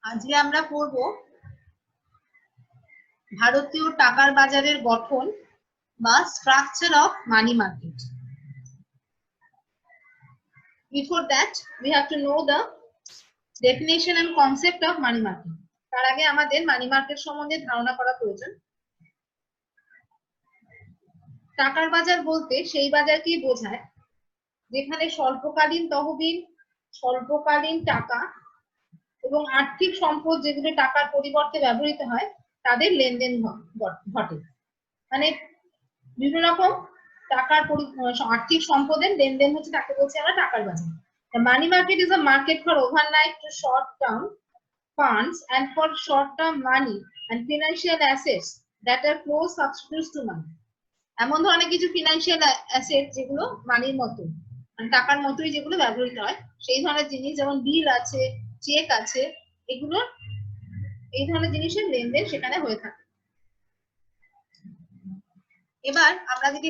আজকে আমরা পড়ব ভারতীয় টাকার বাজারের গঠন বা structure of money market. Before that, we have to know the definition and concept of money market. তার আগে আমাদের মানি মার্কেট সম্বন্ধে ধারণা করা প্রয়োজন। টাকার বাজার বলতে সেই বাজারকেই বোঝায় যেখানে স্বল্পকালীন তহবিল, স্বল্পকালীন টাকা এবং আর্থিক সম্পদ যেগুলো টাকার পরিবর্তে ব্যবহৃত হয় তাদের লেনদেন ঘটে। মানে বিভিন্ন রকম টাকার আর্থিক সম্পদের লেনদেন হচ্ছে, তাকে বলছি আমরা টাকার বাজার। The money market is a market for overnight to short-term funds and for short-term money and financial assets that are close substitutes to money. এমন ধরনের কিছু ফিনান্সিয়াল অ্যাসেট যেগুলো মানির মতো, মানে টাকার মতোই যেগুলো ব্যবহৃত হয়, সেই ধরনের জিনিস যেমন বিল আছে, চেক আছে, এগুলো এই ধরনের জিনিসের লেনদেন সেখানে হয়ে থাকে। এবার আমরা যদি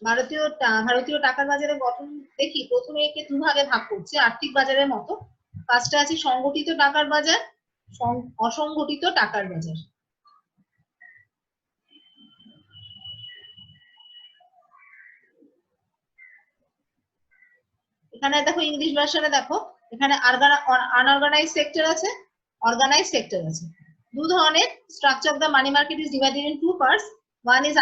ভারতীয় টাকার বাজারের গঠন দেখি, প্রথমে একে দুভাগে ভাগ করছে আর্থিক বাজারের মতো। ফার্স্টে আছে সংগঠিত টাকার বাজার, অসংগঠিত টাকার বাজার। এখানে দেখো ইংলিশ ভার্সনে দেখো, এখানে আনঅর্গানাইজ সেক্টর আছে, অর্গানাইজ সেক্টর আছে। দু ধরনের structure of the money market is divided into parts. One is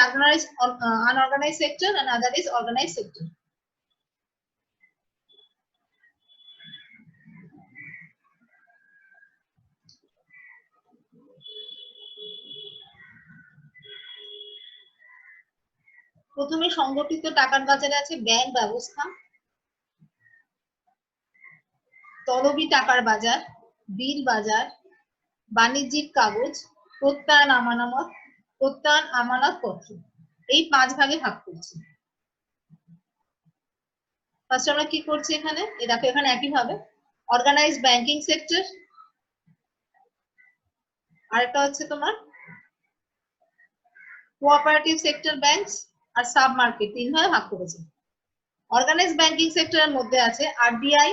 unorganized sector and other is organized sector. প্রথমে সংগঠিত টাকার বাজারে আছে ব্যাংক ব্যবস্থা, তলবি টাকার বাজার, বিল বাজার, বাণিজ্যিক কাগজ, প্রত্যয়ন আমানত পত্র। এই পাঁচ ভাগে ভাগ করছি। ফার্স্ট আমরা কি করছি এখানে, দেখো এখানে একই ভাবে অর্গানাইজড ব্যাংকিং সেক্টর, আরেকটা হচ্ছে তোমার কোঅপারেটিভ সেক্টর ব্যাংকস আর সাব মার্কেট, তিন ভাগে ভাগ করেছে। অর্গানাইজড ব্যাংকিং সেক্টরের মধ্যে আছে RBI,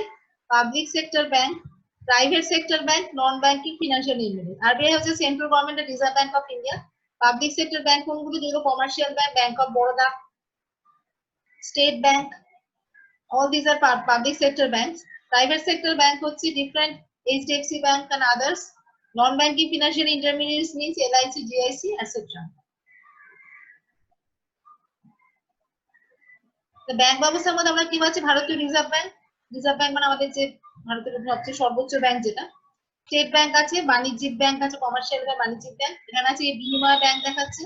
public sector bank, private sector bank, non banking financial unit. RBI হচ্ছে সেন্ট্রাল গভর্নমেন্টের reserve Bank of India. Public sector bank কোনগুলো, যেগুলো commercial bank, bank of Baroda, state bank, all these are public sector banks. Private sector bank হচ্ছে different HDFC Bank and others. Non banking financial intermediaries means LIC, GIC, etc. তো bank ব্যবস্থার মধ্যে আমরা কি পাচ্ছি, ভারতীয় রিজার্ভ ব্যাংক। রিজার্ভ ব্যাংক মানে আমাদের যে ভারতের সবচেয়ে সর্বোচ্চ ব্যাংক যেটা। স্টেট ব্যাংক আছে, বাণিজ্যিক ব্যাংক আছে, কমার্শিয়াল ব্যাংক, বাণিজ্যিক ব্যাংক। এখানে আছে বিনিময় ব্যাংক দেখাচ্ছে,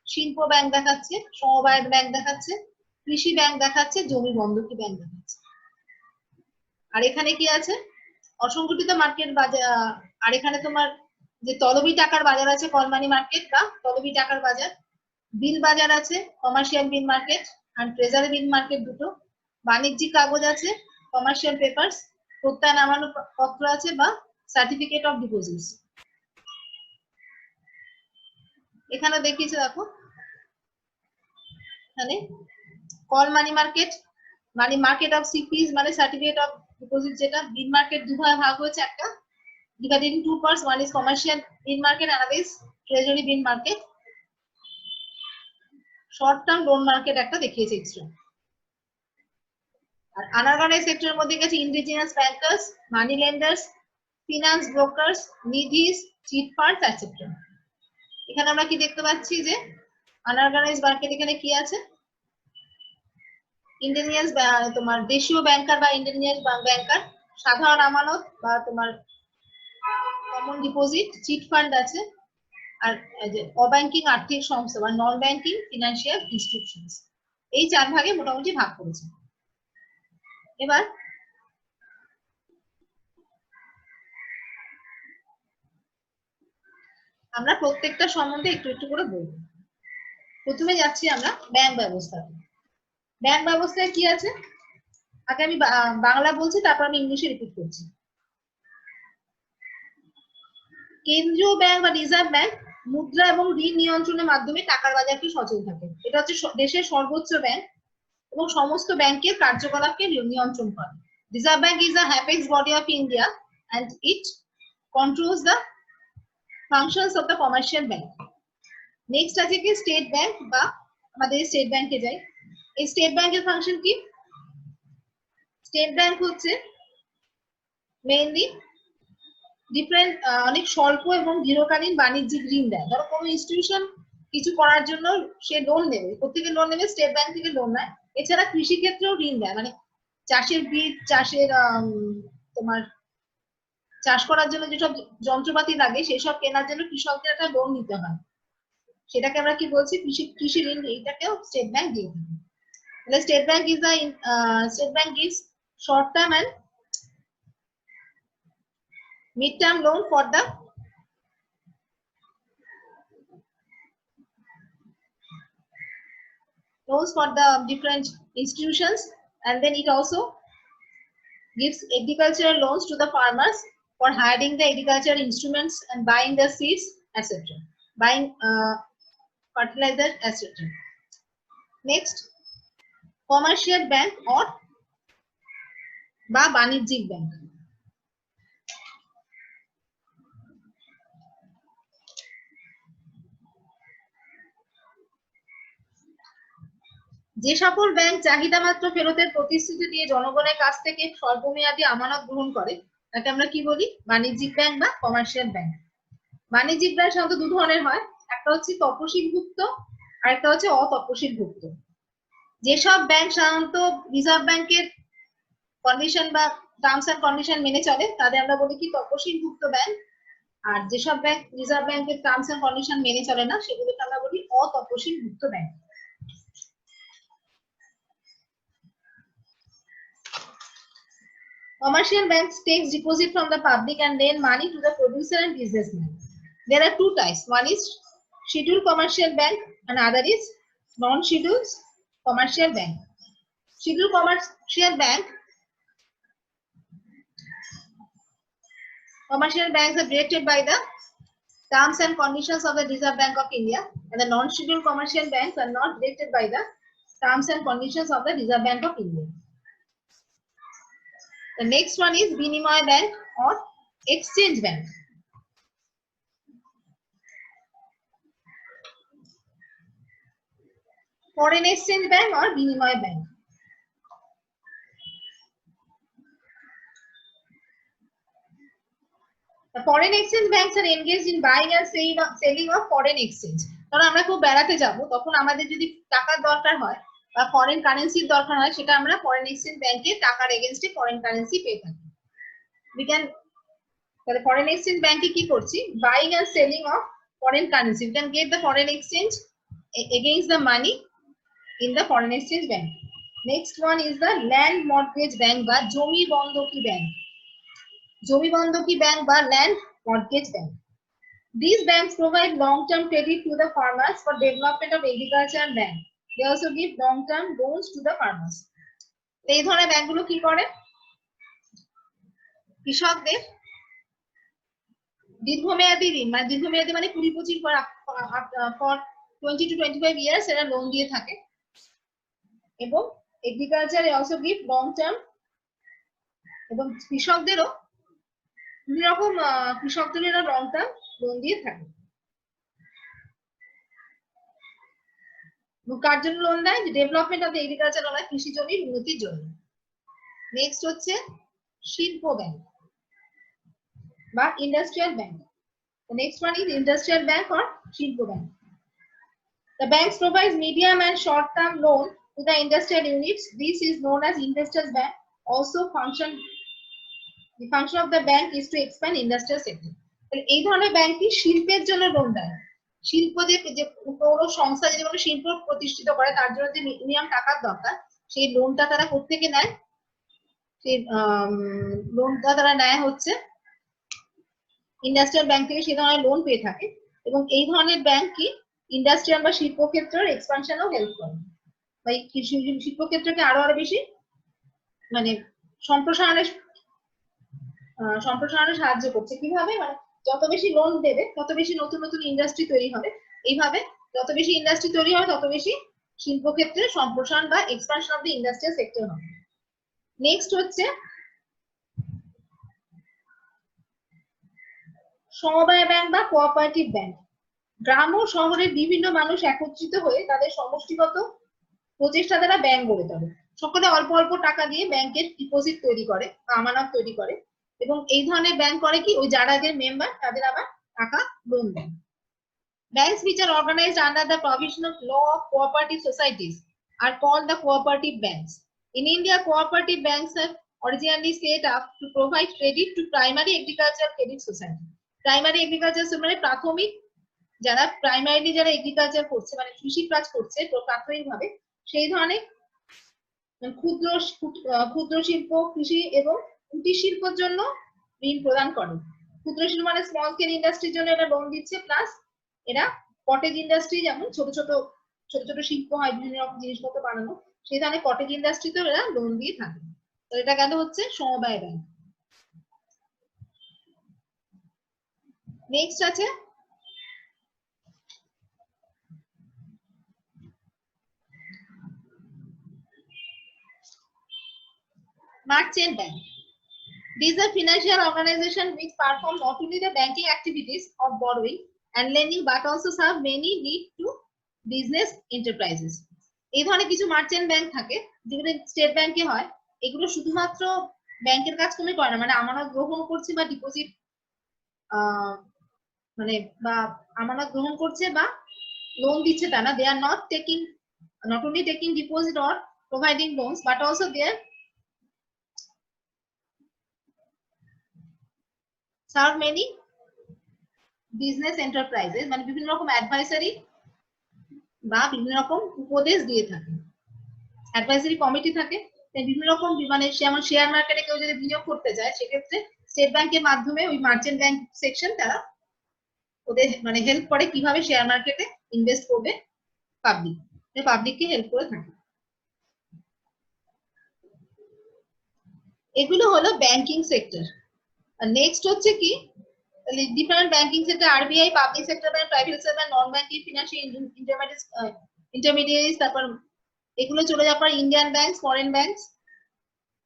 শিল্প ব্যাংক দেখাচ্ছে, সমবায় ব্যাংক দেখাচ্ছে, কৃষি ব্যাংক দেখাচ্ছে, জমি বন্ধকি ব্যাংক দেখাচ্ছে। আর এখানে কি আছে, অসংগঠিত মার্কেট বাজার। আর এখানে তোমার যে তলবি টাকার বাজার আছে, কল মানি মার্কেট বা তলবি টাকার বাজার। বিল বাজার আছে, কমার্শিয়াল বিল মার্কেট আর ট্রেজারি বিল মার্কেট দুটো। বাণিজ্যিক কাগজ আছে, কমার্শিয়াল পেপারস, প্রত্যয়ন আমানত পত্র আছে বা সার্টিফিকেট অফ ডিপোজিটস। এখানে দেখিয়েছে দেখো, এখানে call money market, money market of CPs মানে সার্টিফিকেট অফ ডিপোজিট যেটা। বিল মার্কেট দুভাগে ভাগ হয়েছে, একটা divided in two parts, one is commercial bill market, another is treasury bill market. short term loan market একটা দেখিয়েছে এক্সট্রা। আর আনঅর্গানাইজড সেক্টরের মধ্যে গেছে indigenous bankers, money lenders, finance brokers, nidhis, chit funds etcetera. এখানে আমরা কি দেখতে পাচ্ছি যে আনঅর্গানাইজড মার্কেট এখানে কি আছে, ইন্ডিজিনাস তোমার দেশীয় ব্যাংকার বা ইন্ডিজিনাস ব্যাংকার, সাধারণ আমানত বা তোমার কমন ডিপোজিট, চিট ফান্ড আছে, আর অব্যাংকিং আর্থিক সংস্থা বা নন ব্যাংকিং ফিনান্সিয়াল ইনস্টিটিউশনস। এই চার ভাগে মোটামুটি ভাগ করেছে। এবার আমরা প্রত্যেকটা সম্বন্ধে একটু একটু করে বলবো। প্রথমে যাচ্ছি আমরা ব্যাংক ব্যবস্থাতে। ব্যাংক ব্যবস্থায় কি আছে, আগে আমি বাংলা বলছি, তারপর আমি ইংলিশে রিপিট করছি। কেন্দ্রীয় ব্যাংক বা রিজার্ভ ব্যাংক মুদ্রা এবং ঋণ নিয়ন্ত্রণের মাধ্যমে টাকার বাজারকে সচল থাকে। এটা হচ্ছে দেশের সর্বোচ্চ ব্যাংক এবং সমস্ত ব্যাংকের কার্যকলাপকে নিয়ন্ত্রণ করে। Reserve bank is the apex body of India and it controls the functions of the commercial bank. Next আছে কি স্টেট ব্যাংক বা আমাদের স্টেট ব্যাংকে যাই। এই স্টেট ব্যাংকের ফাংশন কি? স্টেট ব্যাংক হচ্ছে মেইনলি ডিফারেন্ট অনেক স্বল্প এবং দীর্ঘকালীন বাণিজ্যিক ঋণ দেয়। ধরো কোনো ইনস্টিটিউশন কিছু করার জন্য সে লোন নেবে, কোথেকে লোন নেবে? স্টেট ব্যাংক থেকে লোন নেয়। এছাড়া কৃষি ক্ষেত্রেও ঋণ দেয়, মানে চাষের বীজ, চাষের তোমার চাষ করার জন্য যেসব যন্ত্রপাতি লাগে সেসব কেনার জন্য কৃষকদের একটা লোন নিতে হয়, সেটাকে আমরা কি বলছি? কৃষি ঋণ। এইটাকেও স্টেট ব্যাংক দিয়ে থাকে। তাহলে state bank is short term and mid term loan for the different institutions, and then it also gives agricultural loans to the farmers for hiring the agricultural instruments and buying the seeds, etc., buying fertilizer, etc. Next, commercial bank or বা বাণিজ্যিক bank. যে সকল bank চাহিদা মাত্র ফেরতের প্রতিশ্রুতি দিয়ে জনগণের কাছ থেকে স্বল্পমেয়াদী আমানত গ্রহণ করে তাকে আমরা কি বলি? বাণিজ্যিক ব্যাংক বা কমার্শিয়াল ব্যাংক। বাণিজ্যিক ব্যাংক সাধারণত দু ধরনের হয়, একটা হচ্ছে তপশিলভুক্ত আর একটা হচ্ছে অতপশিলভুক্ত। যেসব ব্যাংক সাধারণত রিজার্ভ ব্যাংকের কন্ডিশন বা টার্মস এন্ড কন্ডিশন মেনে চলে তাদের আমরা বলি কি? তপশিলভুক্ত ব্যাংক। আর যেসব ব্যাংক রিজার্ভ ব্যাংকের টার্মস এন্ড কন্ডিশন মেনে চলে না সেগুলোকে আমরা বলি অতপশিলভুক্ত bank. Commercial banks takes deposit from the public and lend money to the producer and businessman. There are two types. One is scheduled commercial bank and other is non-scheduled commercial bank. Scheduled commercial banks are directed by the terms and conditions of the Reserve Bank of India, and the non-scheduled commercial banks are not directed by the terms and conditions of the Reserve Bank of India. The next one is Binimoy Bank or Exchange Bank. Foreign Exchange Bank or Binimoy Bank. The foreign exchange banks are engaged in buying and selling of foreign exchange. কারণ আমরা খুব বেড়াতে যাব তখন আমাদের যদি টাকার দরকার হয় বা ফরেন কারেন্সির দরকার হয় সেটা আমরা ফরেন এক্সচেঞ্জ ব্যাংকে টাকার এগেইনস্টে ফরেন কারেন্সি পেয়ে থাকি। We can তাহলে ফরেন এক্সচেঞ্জ ব্যাংকে কি করছি? Buying and selling of foreign currency. We can get the foreign exchange against the money in the foreign exchange bank. Next one is the land mortgage bank বা জমি বন্ধকি bank. জমি বন্ধকি bank বা land mortgage bank. These banks provide long-term credit to the farmers for development of agriculture and land. They also give long-term loans to the farmers. এই ধরনের ব্যাংকগুলো কি করে? কৃষকদের দীর্ঘমেয়াদী ঋণ, মানে দীর্ঘমেয়াদী মানে 20-25 for 20 to 25 years এরা লোন দিয়ে থাকে এবং এগ্রিকালচার also give long-term, এবং কৃষকদেরও দুই রকম কৃষকদের এরা long-term লোন দিয়ে থাকে। কার জন্য লোন দেয়? ডেভেলপমেন্ট অফ এগ্রিকালচার, মানে কৃষি জমির উন্নতির জন্য। নেক্সট হচ্ছে শিল্প ব্যাংক বা industrial bank. The next one is industrial bank or শিল্প bank. The banks provide medium and short-term loan to the industrial units. This is known as investors bank. Also the function of the bank is to expand industrial sector. এই ধরনের bank কি শিল্পের জন্য loan দেয়। শিল্প যে পৌর সংস্থা যদি কোনো শিল্প প্রতিষ্ঠিত করে তার জন্য যে মিনিমাম টাকার দরকার সেই লোনটা তারা কোত্থেকে নেয়? সেই লোনটা তারা নেয় হচ্ছে ইন্ডাস্ট্রিয়াল ব্যাংক থেকে। সেই ধরনের লোন পেয়ে থাকে এবং এই ধরনের ব্যাংক কি ইন্ডাস্ট্রিয়াল বা শিল্প ক্ষেত্রের এক্সপানশনও হেল্প করে, বা শিল্প ক্ষেত্রকে আরো বেশি মানে সম্প্রসারণে সাহায্য করছে। কিভাবে? মানে যত বেশি লোন দেবে তত বেশি নতুন নতুন ইন্ডাস্ট্রি তৈরি হবে। এইভাবে যত বেশি ইন্ডাস্ট্রি তৈরি হবে তত বেশি শিল্প ক্ষেত্রে সম্প্রসারণ বা expansion of the industrial sector হবে। নেক্সট হচ্ছে সমবায় ব্যাংক বা কোঅপারেটিভ ব্যাংক, গ্রাম ও শহরের বিভিন্ন মানুষ একত্রিত হয়ে তাদের সমষ্টিগত প্রচেষ্টা দ্বারা ব্যাংক গড়ে তোলে। সকলে অল্প অল্প টাকা দিয়ে ব্যাংকের ডিপোজিট তৈরি করে বা আমানত তৈরি করে, এবং এই ধরনের ব্যাংক করে কি, ওই যারা যে মেম্বার তাদের আবার টাকা লোন দেয়। Banks which are organized under the provision of law of cooperative societies are called the cooperative banks. In India, cooperative banks are originally set up to provide credit to primary agricultural credit society. Primary agriculture মানে প্রাথমিক, যারা primarily যারা agriculture করছে মানে কৃষি কাজ করছে প্রাথমিকভাবে, সেই ধরনের ক্ষুদ্র ক্ষুদ্র শিল্প, কৃষি এবং কুটির শিল্পের জন্য ঋণ প্রদান করে। ক্ষুদ্র শিল্প মানে স্মল স্কেল ইন্ডাস্ট্রির জন্য এটা লোন দিচ্ছে, প্লাস এরা কটেজ ইন্ডাস্ট্রি, যেমন ছোট ছোট শিল্প হয় বিভিন্ন রকম জিনিসপত্র বানানো, সেই ধরনের কটেজ ইন্ডাস্ট্রিতেও এরা লোন দিয়ে থাকে। তো এটা গেল হচ্ছে সমবায় ব্যাংক। নেক্সট আছে merchant bank. These are financial organizations which perform not only the banking activities of borrowing and lending but also serve many need to business enterprises. এই ধরনের কিছু মার্চেন্ট ব্যাংক থাকে যেগুলো স্টেট ব্যাংকে হয়। এগুলো শুধুমাত্র ব্যাংকের কাজ করে না, মানে আমানত গ্রহণ করছে বা ডিপোজিট মানে বা আমানত গ্রহণ করছে বা লোন দিচ্ছে তা না। They are not only taking deposit or providing loans but also they are serve many business enterprises, মানে বিভিন্ন রকম অ্যাডভাইসারি বা বিভিন্ন রকম উপদেশ দিয়ে থাকে। অ্যাডভাইসারি কমিটি থাকে, বিভিন্ন রকম মানে যেমন শেয়ার মার্কেটে কেউ যদি বিনিয়োগ করতে চায় সেক্ষেত্রে স্টেট ব্যাংকের মাধ্যমে ওই মার্চেন্ট ব্যাংক সেকশন তারা ওদের মানে হেল্প করে কিভাবে শেয়ার মার্কেটে ইনভেস্ট করবে পাবলিককে হেল্প করে থাকে। এগুলো হলো ব্যাংকিং সেক্টর। আর নেক্সট হচ্ছে কি, different banking sector, RBI, public sector bank, private sector bank, non banking financial intermediates, তারপর এগুলো চলে যাওয়ার পর ইন্ডিয়ান ব্যাংক, ফরেন ব্যাংক।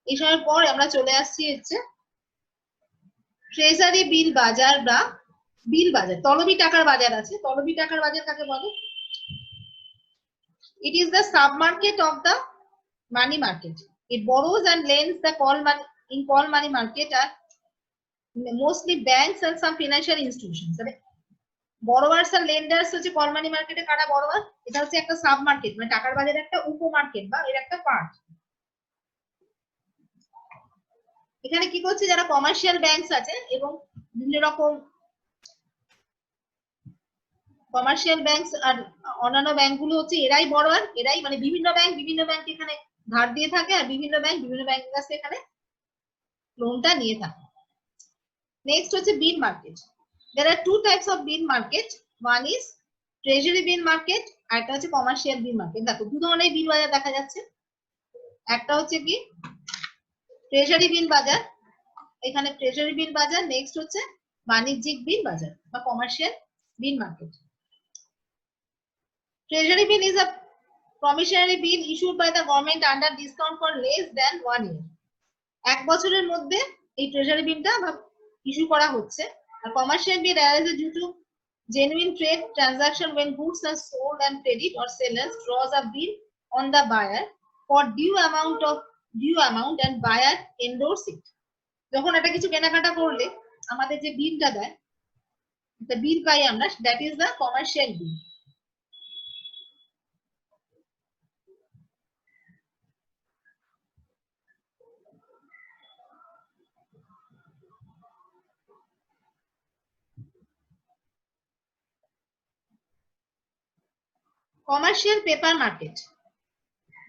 এসবের পর আমরা চলে আসছি হচ্ছে ট্রেজারি বিল বাজার বা বিল বাজার, তলবি টাকার বাজার আছে। তলবি টাকার বাজার কাকে বলে? It is the sub market of the money market. It borrows and lends the call money in call money market are mostly banks and some financial institutions. borrowers and lenders হচ্ছে কল মানি মার্কেটে কারা borrower, এটা হচ্ছে একটা sub market, মানে টাকার বাজারের একটা উপ মার্কেট বা এর একটা পার্ট। এখানে কি করছে, যারা কমার্শিয়াল ব্যাংকস আছে এবং বিভিন্ন রকম কমার্শিয়াল ব্যাংকস আর অন্যান্য ব্যাংকগুলো হচ্ছে এরাই borrower, এরাই মানে বিভিন্ন ব্যাংক এখানে ধার দিয়ে থাকে আর বিভিন্ন ব্যাংকের কাছে এখানে লোনটা নিয়ে থাকে। নেক্সট হচ্ছে বিল market. There are two types of bill market. One is treasury bill market, আর একটা হচ্ছে commercial bill market. দেখো দু ধরনের বিল বাজার দেখা যাচ্ছে। একটা হচ্ছে কি ট্রেজারি বিল বাজার, এখানে ট্রেজারি বিল বাজার। নেক্সট হচ্ছে বাণিজ্যিক বিল বাজার বা commercial bill market. Treasury bill is a promissory bill issued by the government under discount for less than 1 year. এক বছরের মধ্যে এই ট্রেজারি বিলটা ইস্যু করা হচ্ছে। আর commercial bill arises due to genuine trade transaction when goods are sold and credit or sellers draws a bill on the buyer for due amount and buyer endorse it. যখন একটা কিছু কেনাকাটা করলে আমাদের যে বিলটা দেয়, the bill পাই আমরা, that is the commercial bill. Commercial paper market,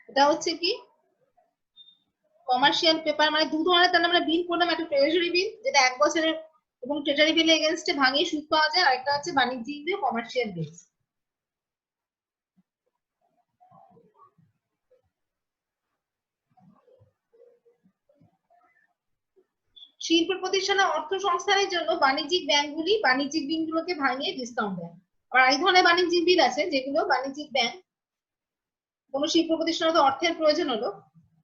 এটা হচ্ছে কি কমার্শিয়াল পেপার মানে দু ধরনের, তাহলে আমরা বিল করলাম, একটা ট্রেজারি বিল যেটা এক বছরের এবং ট্রেজারি বিল এগেইনস্টে ভাঙিয়ে সুদ পাওয়া যায়, আর একটা হচ্ছে বাণিজ্যিক বিল, কমার্শিয়াল বিল। শিল্প প্রতিষ্ঠান অর্থ সংস্থানের জন্য বাণিজ্যিক ব্যাংকগুলি বাণিজ্যিক বিলগুলোকে ভাঙিয়ে ডিসকাউন্ট দেয়। আর এই ধরনের বাণিজ্যিক বিল আছে যেগুলো বাণিজ্যিক ব্যাংক কোনো শিল্প প্রতিষ্ঠানে অর্থের প্রয়োজন হলো,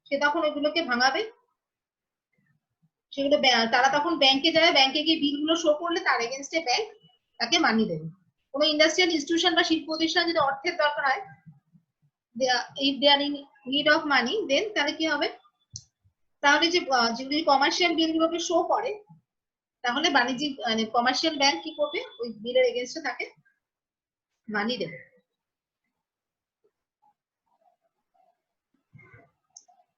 সে তখন ওইগুলোকে ভাঙাবে সেগুলো তারা তখন ব্যাংকে যায়, ব্যাংকে গিয়ে বিলগুলো শো করলে তার এগেনস্টে ব্যাংক তাকে মানি দেবে। কোনো ইন্ডাস্ট্রিয়াল ইনস্টিটিউশন বা শিল্প প্রতিষ্ঠান যদি অর্থের দরকার হয়, if they are in need of money, then তাহলে কি হবে, তাহলে যে যদি কমার্শিয়াল বিলগুলোকে শো করে, তাহলে বাণিজ্যিক মানে কমার্শিয়াল ব্যাংক কি করবে, ওই বিলের এগেনস্টে তাকে মানি দেবে।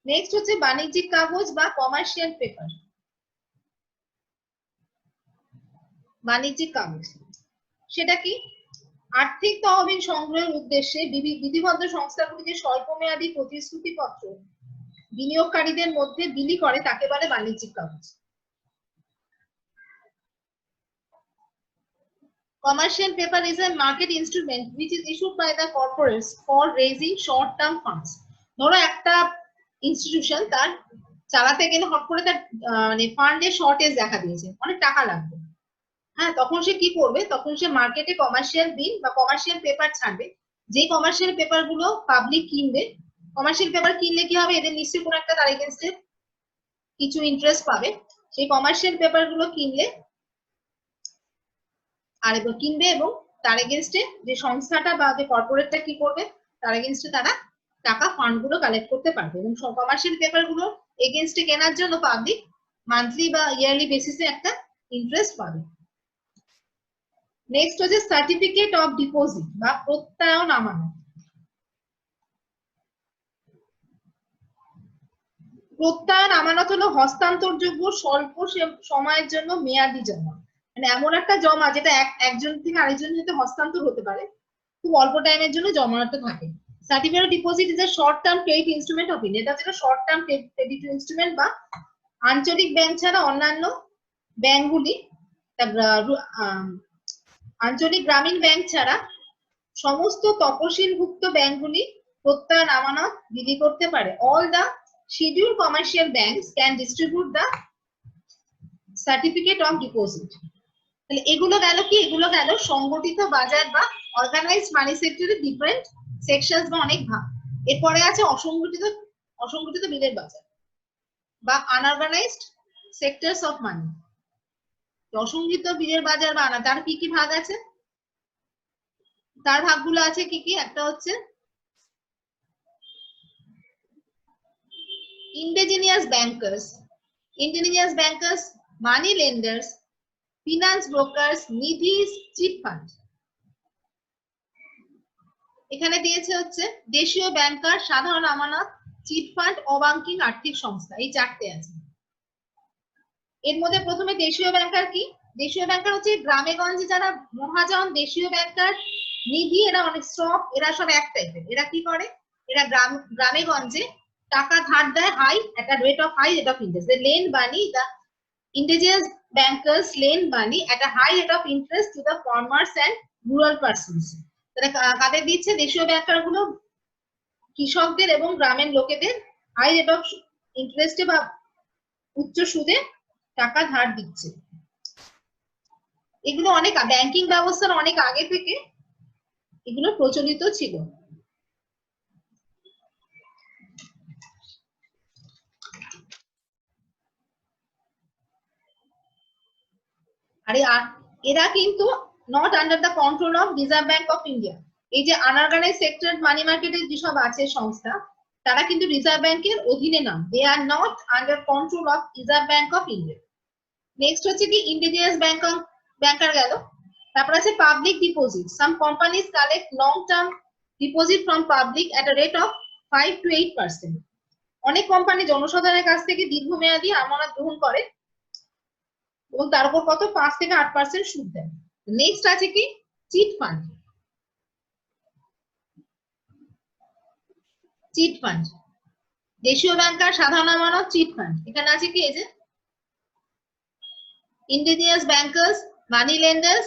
নেক্সট হচ্ছে বাণিজ্যিক কাগজ বা কমার্শিয়াল পেপার। বাণিজ্যিক কাগজ সেটা কি, আর্থিক তহবিল সংগ্রহের উদ্দেশ্যে বিধিবদ্ধ সংস্থাগুলি যে স্বল্পমেয়াদী প্রতিশ্রুতিপত্র বিনিয়োগকারীদের মধ্যে বিলি করে তাকে বলে বাণিজ্যিক কাগজ। Commercial paper is a market instrument which is issued by the corporates for raising short-term funds. ধরো একটা ইনস্টিটিউশন তার চালাতে গেলে হট করে তার মানে ফান্ডের শর্টেজ দেখা দিয়েছে, অনেক টাকা লাগবে, হ্যাঁ, তখন সে কি করবে, তখন সে মার্কেটে কমার্শিয়াল বিল বা কমার্শিয়াল পেপার ছাড়বে। যে কমার্শিয়াল পেপার গুলো পাবলিক কিনবে, কমার্শিয়াল পেপার কিনলে কি হবে, এদের নিশ্চয়ই কোনো একটা তার এগেনস্টে কিছু ইন্টারেস্ট পাবে। সেই কমার্শিয়াল পেপার গুলো কিনলে আর কিনবে এবং তার এগেনস্টে যে সংস্থাটা বা যে কর্পোরেটটা কি করবে, তার এগেনস্টে তারা টাকা ফান্ড গুলো কালেক্ট করতে পারবে এবং কমার্শিয়াল পেপার গুলো এগেনস্টে কেনার জন্য পাবলিক মান্থলি বা ইয়ারলি বেসিসে একটা ইন্টারেস্ট পাবে। নেক্সট হচ্ছে সার্টিফিকেট অফ ডিপোজিট বা প্রত্যয়ন আমানত। প্রত্যয়ন আমানত হলো হস্তান্তরযোগ্য স্বল্প সময়ের জন্য মেয়াদি জমা, মানে এমন একটা জমা যেটা একজন থেকে আরেকজনের সাথে হস্তান্তর হতে পারে, খুব অল্প টাইমের জন্য জমাতে থাকে। Certificate of deposit is a short term credit instrument of India. এটা হচ্ছে শর্ট টার্ম ক্রেডিট ইনস্ট্রুমেন্ট বা আঞ্চলিক ব্যাংক ছাড়া অন্যান্য ব্যাংকগুলি, আঞ্চলিক গ্রামীণ ব্যাংক ছাড়া সমস্ত তপশিলভুক্ত ব্যাংকগুলি প্রত্যয়ন আমানত বিলি করতে পারে। All the scheduled commercial banks can distribute the certificate of deposit. তাহলে এগুলো গেল কি, এগুলো গেল সংগঠিত বাজার বা অর্গানাইজড মানি সেক্টরের ডিফারেন্ট সেকশনস বা অনেক ভাগ। এরপরে আছে অসংগঠিত বিলের বাজার বা আনঅর্গানাইজড সেক্টরস অফ মানি। অসংগঠিত বিলের বাজার বা তার কি কি ভাগ আছে, তার ভাগগুলো আছে কি কি, একটা হচ্ছে indigenous bankers, money lenders, finance brokers, nidhis, chit fund। এখানে দিয়েছে হচ্ছে দেশীয় ব্যাংকার, সাধারণ আমানত, চিট ফান্ড, অব্যাংকিং আর্থিক সংস্থা, এই চারটে আছে। এর মধ্যে প্রথমে দেশীয় ব্যাংকার কি, দেশীয় ব্যাংকার হচ্ছে গ্রামে গঞ্জে যারা মহাজন, দেশীয় ব্যাংকার, নিধি, এরা অনেক স্টক, এরা সব এক টাইপের। এরা কি করে, এরা গ্রামে গঞ্জে টাকা ধার দেয় high at a rate of high rate of interest. They lend money, the indigenous bankers lend money at a high rate of interest to the farmers and rural persons. তারা কাদের দিচ্ছে, দেশীয় ব্যাংকার গুলো কৃষকদের এবং গ্রামের লোকেদের হাই রেট অফ ইন্টারেস্টে বা উচ্চ সুদে টাকা ধার দিচ্ছে। এগুলো অনেক ব্যাংকিং ব্যবস্থার অনেক আগে থেকে এগুলো প্রচলিত ছিল। আরে এরা কিন্তু not under the control of Reserve Bank of India. এই যে আনঅর্গানাইজড সেক্টর মানি মার্কেটের যেসব আছে সংস্থা, তারা কিন্তু রিজার্ভ ব্যাংকের অধীনে না, they are not under control of Reserve Bank of India. Next হচ্ছে কি ইন্ডিজিনিয়াস ব্যাংকার গেল। তারপর আছে public deposit. Some companies collect long term deposit from public at a rate of 5 to 8%। অনেক কোম্পানি জনসাধারণের কাছ থেকে দীর্ঘমেয়াদী আমানত গ্রহণ করে এবং তার উপর কত 5 থেকে 8% সুদ দেয়। নেক্সট আছে কি চিট ফান্ড। চিট ফান্ড, দেশীয় ব্যাংকার, সাধারণ আমানত, চিট ফান্ড। এখানে আছে কি এই যে ইন্ডিজিনিয়াস ব্যাংকার্স, মানি লেন্ডার্স,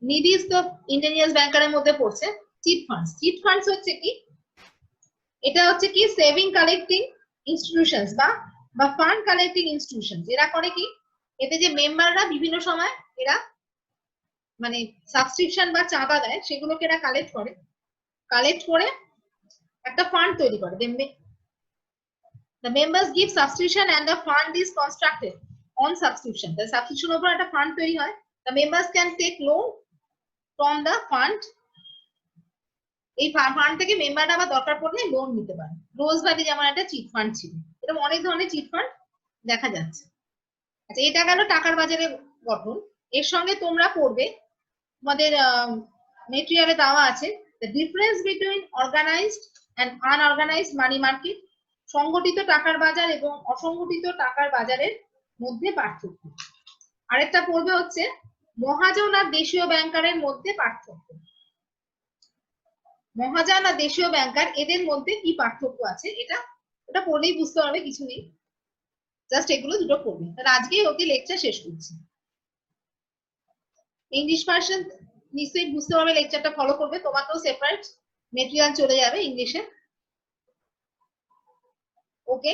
নিডিস তো ইন্ডিজিনিয়াস ব্যাংকারের মধ্যে পড়ছে। চিট ফান্ডস, চিট ফান্ডস হচ্ছে কি, এটা হচ্ছে কি সেভিং কালেক্টিং ইনস্টিটিউশনস বা ফান্ড কালেক্টিং ইনস্টিটিউশনস। এরা করে কি, এতে যে মেম্বাররা বিভিন্ন সময় এরা মানে সাবস্ক্রিপশন বা চাঁদা দেয়, সেগুলোকে এরা কালেক্ট করে একটা ফান্ড তৈরি করে। The members give subscription and the fund is constructed on subscription. The subscription উপর একটা ফান্ড তৈরি হয়. The members can take loan from the fund. এই ফান্ড থেকে মেম্বাররা আবার দরকার পড়লে লোন নিতে পারে. রোজভ্যালি যেমন একটা চিট ফান্ড ছিল, এরকম অনেক ধরনের চিট ফান্ড দেখা যাচ্ছে. আচ্ছা, এটা গেল টাকার বাজারের গঠন. এর সঙ্গে তোমরা পড়বে, তোমাদের মেটেরিয়ালে দেওয়া আছে, the difference between organized and unorganized money market. সংগঠিত টাকার বাজার এবং অসংগঠিত টাকার বাজারের মধ্যে পার্থক্য. আরেকটা পড়বে হচ্ছে মহাজন আর দেশীয় ব্যাংকারের মধ্যে পার্থক্য. মহাজন আর দেশীয় ব্যাংকার এদের মধ্যে কি পার্থক্য আছে, এটা পড়লেই বুঝতে পারবে, কিছু নেই, জাস্ট এগুলো দুটো পড়বে. তাহলে আজকেই অতি লেকচার শেষ করছি. ইংলিশ ভার্সন নিশ্চয়ই বুঝতে পারবে, লেকচারটা ফলো করবে, তোমাকেও সেপারেট মেটেরিয়াল চলে যাবে ইংলিশে. ওকে.